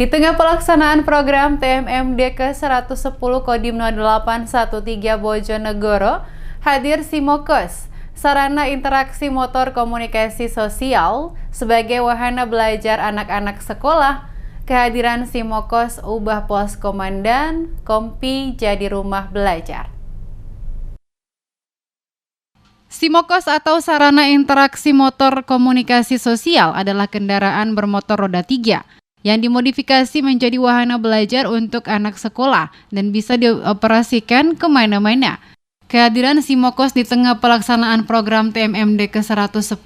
Di tengah pelaksanaan program TMMD ke-110 Kodim 0813 Bojonegoro, hadir Simokos, sarana interaksi motor komunikasi sosial sebagai wahana belajar anak-anak sekolah. Kehadiran Simokos ubah pos komandan Kompi jadi rumah belajar. Simokos atau sarana interaksi motor komunikasi sosial adalah kendaraan bermotor roda 3 yang dimodifikasi menjadi wahana belajar untuk anak sekolah dan bisa dioperasikan kemana-mana. Kehadiran Simokos di tengah pelaksanaan program TMMD ke-110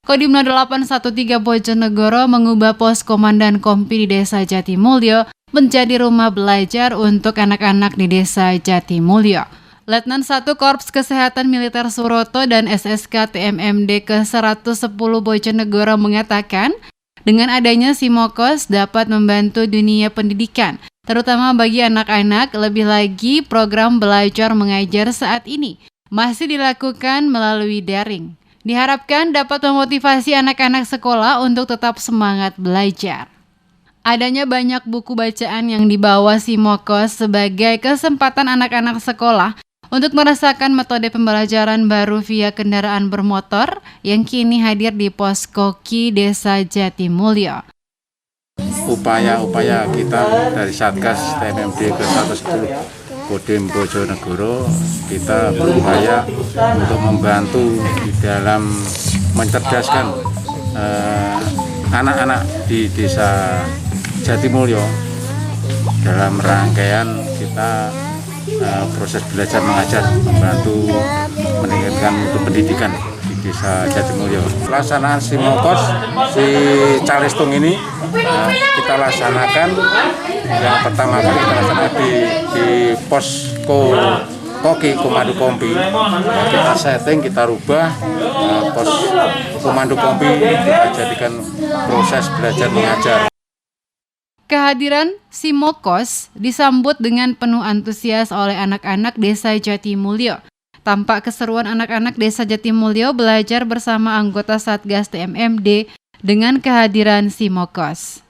Kodim 0813 Bojonegoro mengubah pos komandan Kompi di Desa Jatimulyo menjadi rumah belajar untuk anak-anak di Desa Jatimulyo. Letnan 1 Korps Kesehatan Militer Suroto dan SSK TMMD ke-110 Bojonegoro mengatakan, dengan adanya Simokos dapat membantu dunia pendidikan, terutama bagi anak-anak, lebih lagi program belajar mengajar saat ini masih dilakukan melalui daring. Diharapkan dapat memotivasi anak-anak sekolah untuk tetap semangat belajar. Adanya banyak buku bacaan yang dibawa Simokos sebagai kesempatan anak-anak sekolah untuk merasakan metode pembelajaran baru via kendaraan bermotor yang kini hadir di Poskoki Desa Jatimulyo. Upaya-upaya kita dari Satgas TMMD ke-110 Kodim Bojonegoro, kita berupaya untuk membantu di dalam mencerdaskan anak-anak di Desa Jatimulyo dalam rangkaian kita proses belajar mengajar, membantu meningkatkan mutu pendidikan di Desa Jatimulyo. Pelaksanaan Simokos si Calistung ini kita laksanakan yang pertama kali kita laksanakan di posko Koki Komando Kompi. Kita setting, kita rubah pos Komando Kompi, kita jadikan proses belajar mengajar. Kehadiran Simokos disambut dengan penuh antusias oleh anak-anak Desa Jatimulyo. Tampak keseruan anak-anak Desa Jatimulyo belajar bersama anggota Satgas TMMD dengan kehadiran Simokos.